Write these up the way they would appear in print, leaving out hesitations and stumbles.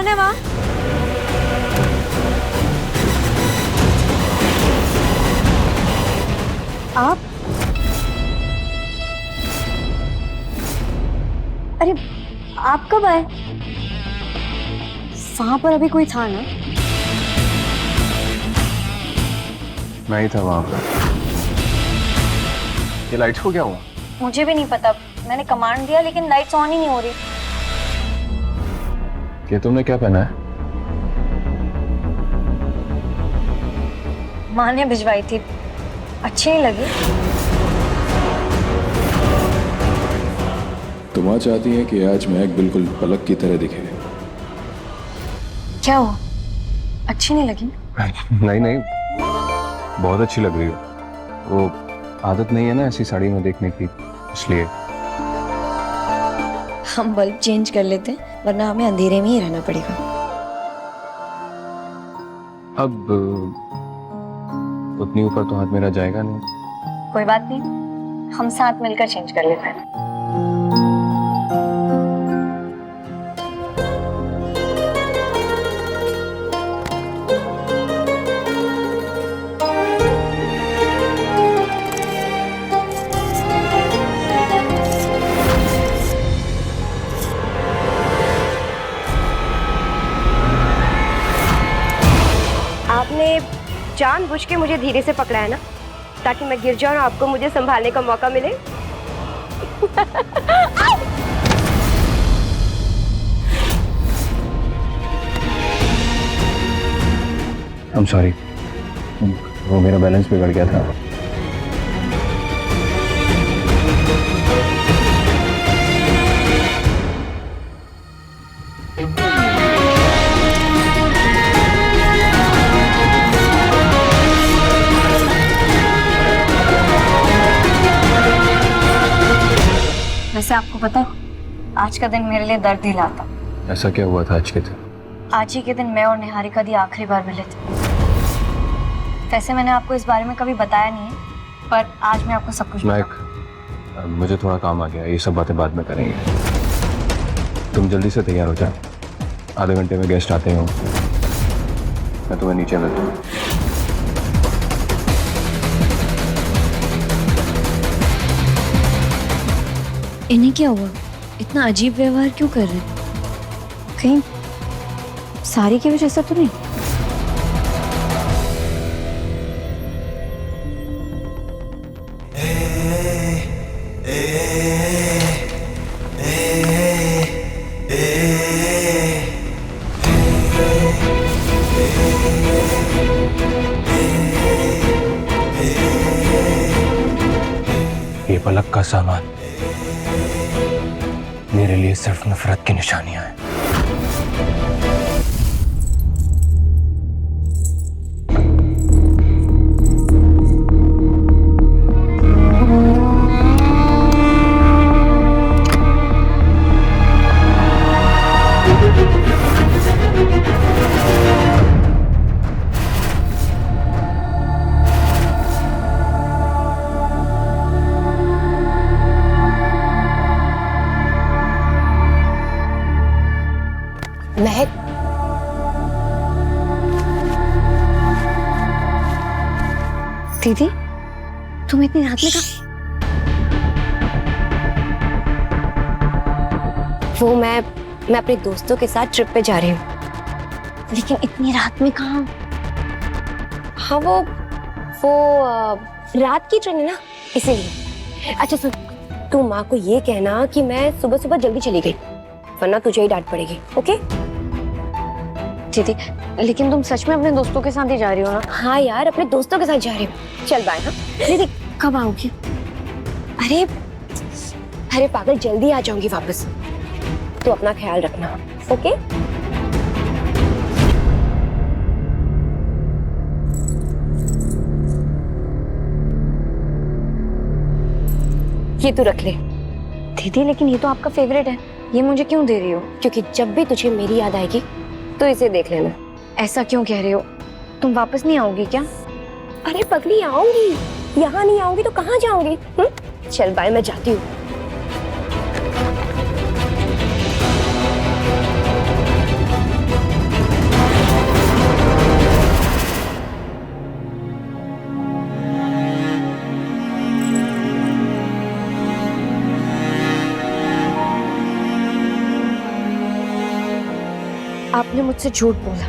कौन है वहाँ? आप? अरे आप कब आए? वहां पर अभी कोई था ना? मैं ही था वहां पर। ये लाइट्स को क्या हुआ? मुझे भी नहीं पता, मैंने कमांड दिया लेकिन लाइट्स ऑन ही नहीं हो रही। ये तुमने क्या पहना है? माँ ने भिजवाई थी, अच्छी नहीं लगी। तुम आज चाहती हैं कि आज महक बिल्कुल पलक की तरह दिखे। क्या हुआ, अच्छी नहीं लगी? नहीं नहीं, बहुत अच्छी लग रही हो। वो आदत नहीं है ना ऐसी साड़ी में देखने की, इसलिए। हम बल्ब चेंज कर लेते हैं, वरना हमें अंधेरे में ही रहना पड़ेगा। अब उतनी ऊपर तो हाथ मेरा जाएगा नहीं। कोई बात नहीं, हम साथ मिलकर चेंज कर लेते हैं। आपने जानबूझ के मुझे धीरे से पकड़ा है ना, ताकि मैं गिर जाऊं और आपको मुझे संभालने का मौका मिले। I'm sorry, वो मेरा बैलेंस बिगड़ गया था। वैसे आपको पता है, आज का दिन मेरे लिए दर्द ही लाता। ऐसा क्या हुआ था आज के दिन? आज ही के दिन मैं और निहारिका दी आखिरी बार मिले थे। वैसे मैंने आपको इस बारे में कभी बताया नहीं है, पर आज मैं आपको सब कुछ महक, मुझे थोड़ा काम आ गया, ये सब बातें बाद में करेंगे। तुम जल्दी से तैयार हो जाओ, आधे घंटे में गेस्ट आते हो। मैं तुम्हें नीचे मिलता हूँ। इन्हें क्या हुआ, इतना अजीब व्यवहार क्यों कर रहे हैं? कहीं सारी की वजह से तो नहीं? ये पलक का सामान मेरे लिए सिर्फ नफरत की निशानियां हैं। महक, दीदी, तुम इतनी रात में कहाँ? वो मैं अपने दोस्तों के साथ ट्रिप पे जा रही हूँ। लेकिन इतनी रात में कहाँ? हाँ, वो रात की ट्रेन है ना, इसीलिए। अच्छा सुन, तू माँ को ये कहना कि मैं सुबह सुबह जल्दी चली गई, वरना तुझे ही डांट पड़ेगी। ओके दीदी, लेकिन तुम सच में अपने दोस्तों के साथ ही जा रही हो ना? हाँ यार, अपने दोस्तों के साथ जा रही हूँ। चल बाय। हाँ दीदी, कब आओगी? अरे अरे पागल, जल्दी आ जाऊंगी वापस। तो अपना ख्याल रखना, ओके? ये तू रख ले। दीदी, लेकिन ये तो आपका फेवरेट है, ये मुझे क्यों दे रही हो? क्योंकि जब भी तुझे मेरी याद आएगी तो इसे देख लेना। ऐसा क्यों कह रही हो? तुम वापस नहीं आओगी क्या? अरे पगली, आऊंगी। यहाँ नहीं आऊंगी तो कहाँ जाऊंगी? चल बाय, मैं जाती हूँ। आपने मुझसे झूठ बोला।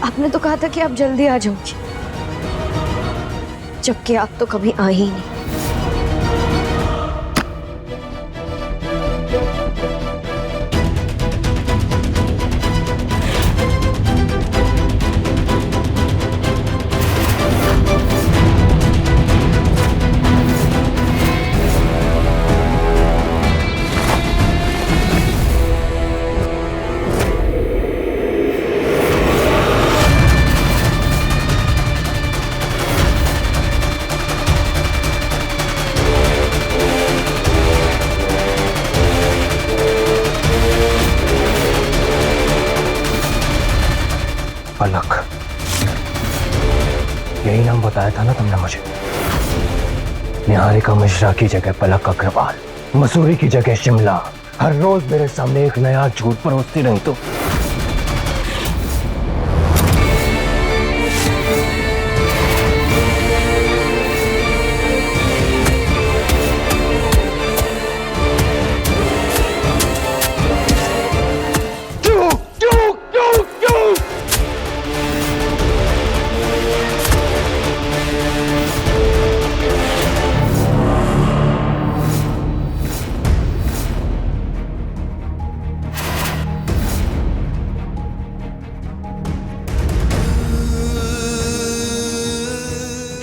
आपने तो कहा था कि आप जल्दी आ जाओगी, जबकि आप तो कभी आ ही नहीं। पलक, यही नाम बताया था ना तुमने मुझे। निहारिका मिश्रा की जगह पलक अग्रवाल, मसूरी की जगह शिमला, हर रोज मेरे सामने एक नया झूठ परोसती रही तो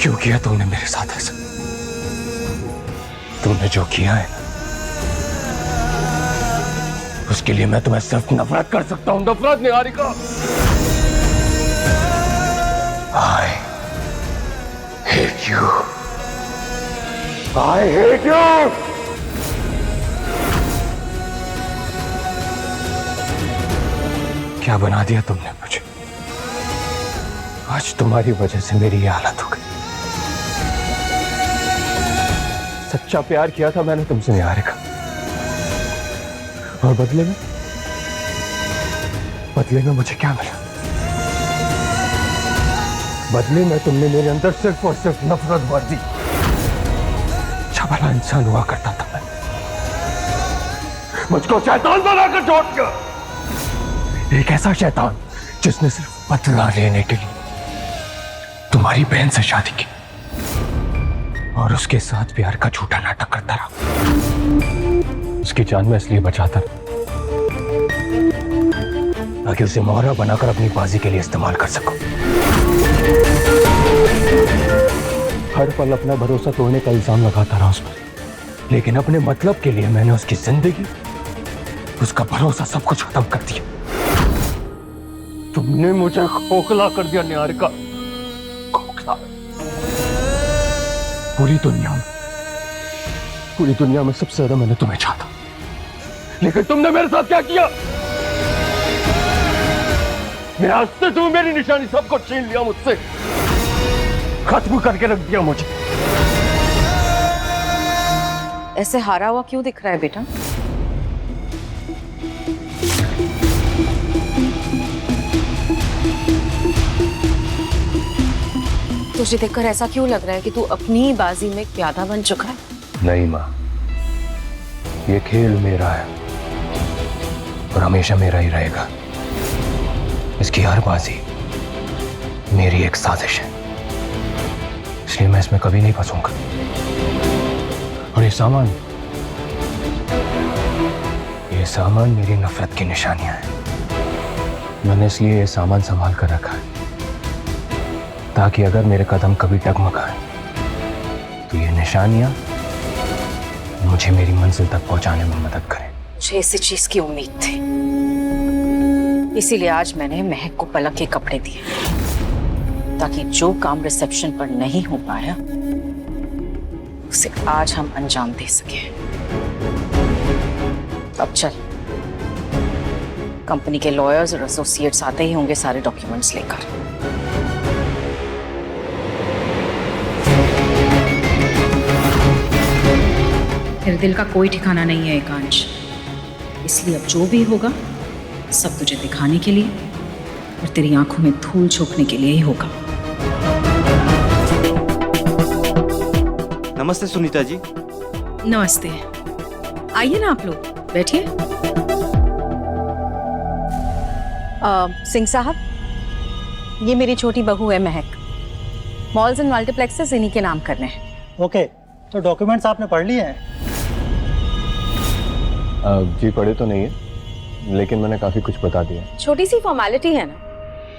क्यों किया तुमने मेरे साथ ऐसा? तुमने जो किया है उसके लिए मैं तुम्हें सिर्फ नफरत कर सकता हूं। नफरत, Niharika. I hate you. I hate you. क्या बना दिया तुमने मुझे? आज तुम्हारी वजह से मेरी ये हालत हो गई। सच्चा प्यार किया था मैंने तुमसे, निहारिका, और बदले में मुझे क्या मिला? बदले में तुमने मेरे अंदर सिर्फ और सिर्फ नफरत भर दी। अच्छा भला इंसान हुआ करता था मैं, मुझको शैतान बनाकर छोड़ दिया। एक ऐसा शैतान जिसने सिर्फ बदला लेने के लिए तुम्हारी बहन से शादी की और उसके साथ प्यार का झूठा नाटक करता रहा। उसकी जान मैं इसलिए बचाता रहा ताकि उसे मोहरा बनाकर अपनी बाजी के लिए इस्तेमाल कर सकूं। हर पल अपना भरोसा तोड़ने का इल्जाम लगाता रहा उस पर, लेकिन अपने मतलब के लिए मैंने उसकी जिंदगी, उसका भरोसा, सब कुछ खत्म कर दिया। तुमने मुझे खोखला कर दिया निहारिका, खोखला। पूरी दुनिया में सबसे ज्यादा मैंने तुम्हें चाहा, लेकिन तुमने मेरे साथ क्या किया? मेरे हंसते तुम मेरी निशानी सब कुछ छीन लिया मुझसे, खत्म करके रख दिया मुझे। ऐसे हारा हुआ क्यों दिख रहा है बेटा? तुझे देखकर ऐसा क्यों लग रहा है कि तू अपनी बाजी में एक प्यादा बन चुका है? नहीं माँ, ये खेल मेरा है और हमेशा मेरा ही रहेगा। इसकी हर बाजी मेरी एक साजिश है, इसलिए मैं इसमें कभी नहीं फंसूंगा। और ये सामान मेरी नफरत की निशानियां हैं। मैंने इसलिए ये सामान संभाल कर रखा है ताकि अगर मेरे कदम कभी डगमगाए तो ये निशानियां मुझे मेरी मंजिल तक पहुंचाने में मदद करें। मुझे इसी चीज की उम्मीद थी, इसीलिए आज मैंने महक को पलक के कपड़े दिए ताकि जो काम रिसेप्शन पर नहीं हो पाया उसे आज हम अंजाम दे सके। अब चल, कंपनी के लॉयर्स और एसोसिएट्स आते ही होंगे सारे डॉक्यूमेंट्स लेकर। मेरे दिल का कोई ठिकाना नहीं है एकांश, इसलिए अब जो भी होगा सब तुझे दिखाने के लिए और तेरी आंखों में धूल झोंकने के लिए ही होगा। नमस्ते सुनीता जी। नमस्ते, आइए ना आप लोग, बैठिए। सिंह साहब, ये मेरी छोटी बहू है महक। मॉल्स एंड मल्टीप्लेक्सेस इन्हीं के नाम करने हैं। ओके, तो डॉक्यूमेंट्स आपने पढ़ लिए हैं? जी पढ़े तो नहीं है, लेकिन मैंने काफी कुछ बता दिया। छोटी सी फॉर्मेलिटी है ना,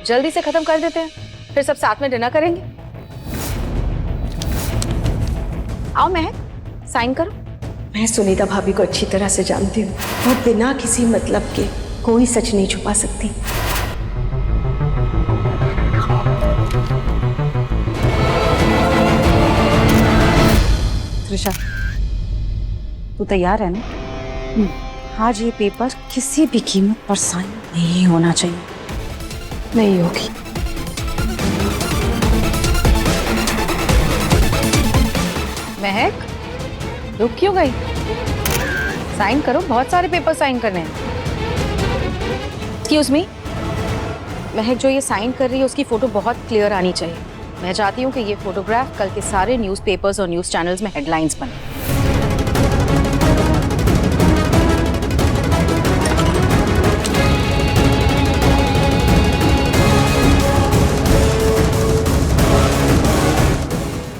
जल्दी से खत्म कर देते हैं, फिर सब साथ में डिनर करेंगे। आओ महक, साइन करो। मैं सुनीता भाभी को अच्छी तरह से जानती हूँ। वो बिना किसी मतलब के कोई सच नहीं छुपा सकती। त्रिशा, तू तैयार है ना? आज ये पेपर किसी भी कीमत पर साइन नहीं होना चाहिए। नहीं होगी। महक, रुक क्यों गई? साइन करो, बहुत सारे पेपर साइन करने हैं। एक्सक्यूज मी, महक जो ये साइन कर रही है उसकी फोटो बहुत क्लियर आनी चाहिए। मैं चाहती हूँ कि ये फोटोग्राफ कल के सारे न्यूज़पेपर्स और न्यूज़ चैनल्स में हेडलाइंस बने।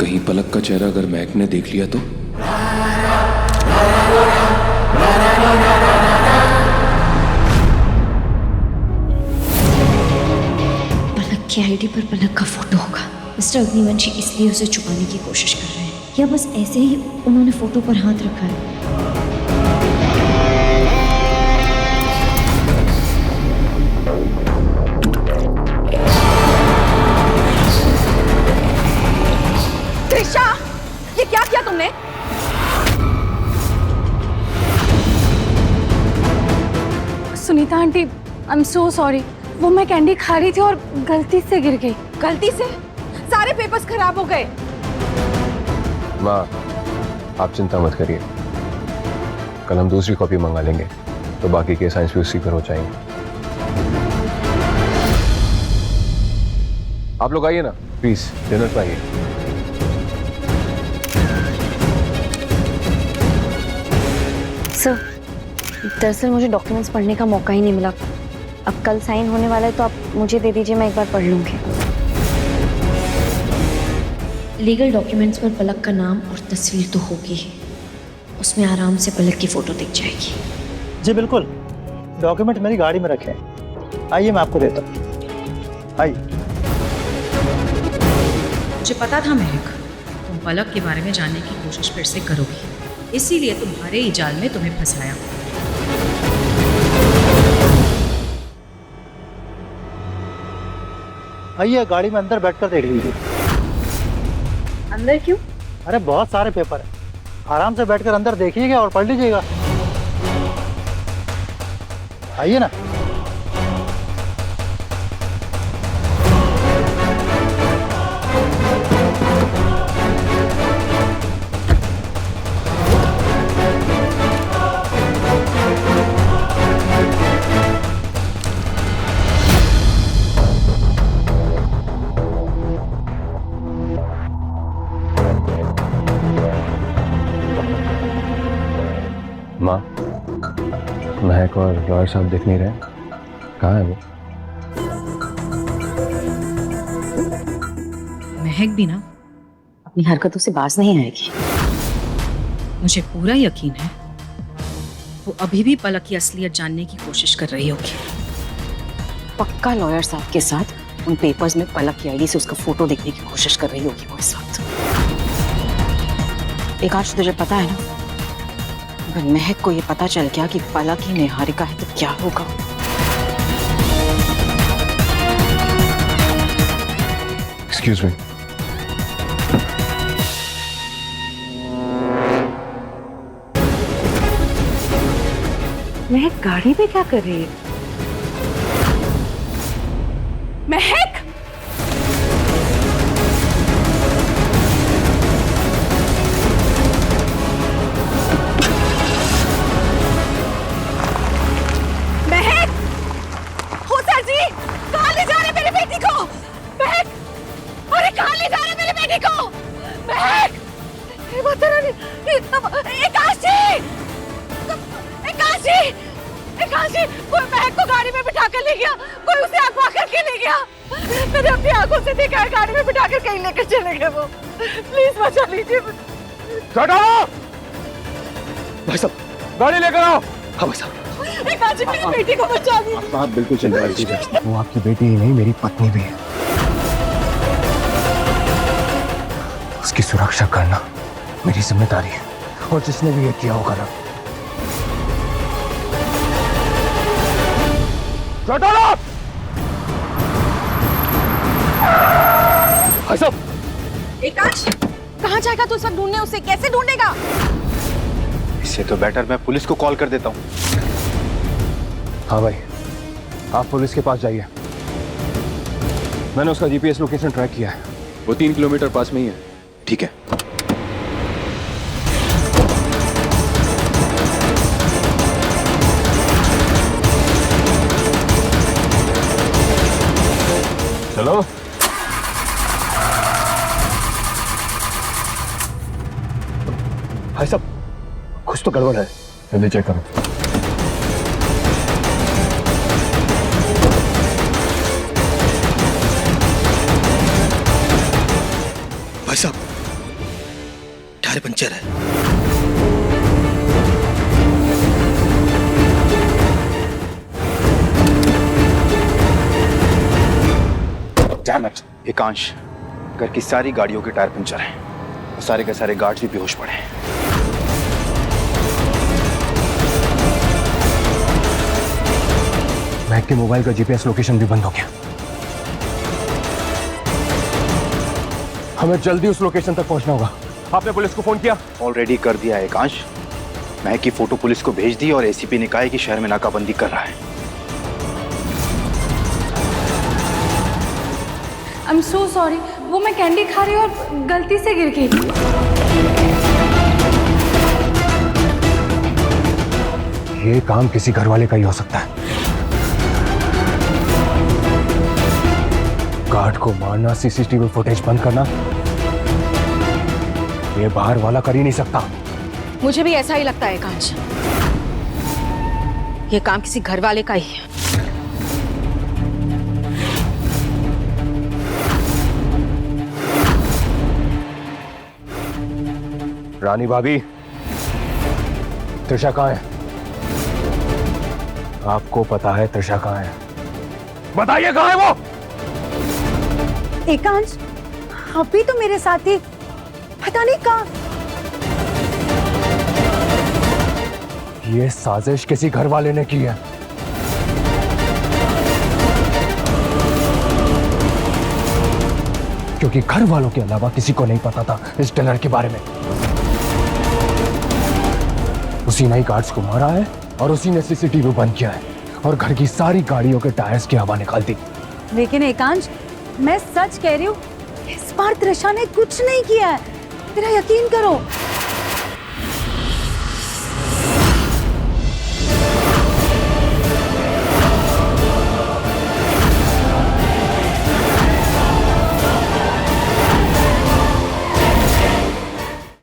कहीं पलक का चेहरा अगर महक ने देख लिया तो? पलक की आईडी पर पलक का फोटो होगा। मिस्टर अग्निवंशी इसलिए उसे छुपाने की कोशिश कर रहे हैं, या बस ऐसे ही उन्होंने फोटो पर हाथ रखा है। त्रिशा, ये क्या किया तुमने? Sunita aunty, I am so sorry. वो मैं कैंडी खा रही थी और गलती से गिर गई। गलती से? सारे पेपर्स खराब हो गए। माँ, आप चिंता मत करिए, कल हम दूसरी कॉपी मंगा लेंगे तो बाकी के साइंस भी उसी पर हो जाएंगे। आप लोग आइए ना प्लीज, डिनर पर आइए। सर, दरअसल मुझे डॉक्यूमेंट्स पढ़ने का मौका ही नहीं मिला। अब कल साइन होने वाला है तो आप मुझे दे दीजिए, मैं एक बार पढ़ लूँगी। लीगल डॉक्यूमेंट्स पर पलक का नाम और तस्वीर तो होगी ही, उसमें आराम से पलक की फोटो दिख जाएगी। जी बिल्कुल, डॉक्यूमेंट मेरी गाड़ी में रखे हैं। आइए मैं आपको देता हूँ, आइए। मुझे पता था महक, तुम पलक के बारे में जानने की कोशिश फिर से करोगी, इसीलिए तुम्हारे ही जाल में तुम्हें फंसाया। आइए, गाड़ी में अंदर बैठकर देख लीजिए। अंदर क्यों? अरे बहुत सारे पेपर हैं, आराम से बैठकर अंदर देखिएगा और पढ़ लीजिएगा। आइए ना। माँ, महक और लॉयर साहब दिख नहीं रहे, कहाँ है वो? महक भी ना अपनी हरकतों से बाज नहीं आएगी। मुझे पूरा यकीन है वो अभी भी पलक की असलियत जानने की कोशिश कर रही होगी। पक्का लॉयर साहब के साथ उन पेपर्स में पलक की आईडी से उसका फोटो देखने की कोशिश कर रही होगी वो इस वक्त। एक आज तुझे पता है ना, अगर महक को ये पता चल गया कि पलक ही निहारिका है तो क्या होगा? Excuse me. महक गाड़ी में क्या कर रही है? महक! महक! हो सर जी, कहाँ ले जा रहे मेरी बेटी को? महक! अरे कहाँ ले जा रहे मेरी बेटी को? महक! एकाश जी! एकाश जी! एकांश जी, कोई महक को गाड़ी में बिठा कर ले गया, कोई उसे अगवा करके ले गया। मैंने अपनी आंखों से देखा है, गाड़ी में बिठा कर कहीं लेकर चले गए वो। प्लीज बचा लीजिए। हटाओ! भाई साहब, गाड़ी लेकर आओ। हाँ भाई साहब। एकांश जी, मेरी बेटी को बचा लीजिए। आप बिल्कुल चिंता कीजिए, वो आपकी बेटी ही नहीं, मेरी पत्नी भी है। उसकी सुरक्षा करना मेरी जिम्मेदारी है, और जिसने भी ये किया होगा ना, हटाओ! भाई साहब, एकांश, कहाँ जाएगा तू? सब ढूंढने उसे कैसे ढूंढेगा? इससे तो बेटर मैं पुलिस को कॉल कर देता हूँ। हाँ भाई, आप पुलिस के पास जाइए। मैंने उसका जीपीएस लोकेशन ट्रैक किया है। वो 3 किलोमीटर पास में ही है। ठीक है। चलो। भाई साहब, कुछ तो गड़बड़ है, जल्दी चेक करो। भाई साहब, टायर पंचर है। एकांश, घर की सारी गाड़ियों के टायर पंचर हैं, और सारे के सारे गार्ड्स भी बेहोश पड़े हैं। महक के मोबाइल का जीपीएस लोकेशन भी बंद हो गया। हमें जल्दी उस लोकेशन तक पहुंचना होगा। आपने पुलिस को फोन किया? ऑलरेडी कर दिया है एकांश। महक की फोटो पुलिस को भेज दी और एसीपी ने कहा है कि शहर में नाकाबंदी कर रहा है। आई एम सो सॉरी, वो मैं कैंडी खा रही और गलती से गिर गई। ये काम किसी घर वाले का ही हो सकता है। गार्ड को मारना, सीसीटीवी फुटेज बंद करना, ये बाहर वाला कर ही नहीं सकता। मुझे भी ऐसा ही लगता है एकांश, ये काम किसी घर वाले का ही है। रानी भाभी, त्रिशा कहाँ है? आपको पता है त्रिशा कहाँ है? बताइए कहाँ है वो? एकांश, अभी तो मेरे साथ ही, पता नहीं कहाँ। ये साजिश किसी घर वाले ने की है। क्योंकि घर वालों के अलावा किसी को नहीं पता था इस डिनर के बारे में। उसी ने ही गार्ड्स को मारा है और उसी ने सीसीटीवी बंद किया है और घर की सारी गाड़ियों के टायर्स की हवा निकाल दी। लेकिन एकांश, मैं सच कह रही हूँ, इस बार त्रिशा ने कुछ नहीं किया है, मेरा यकीन करो।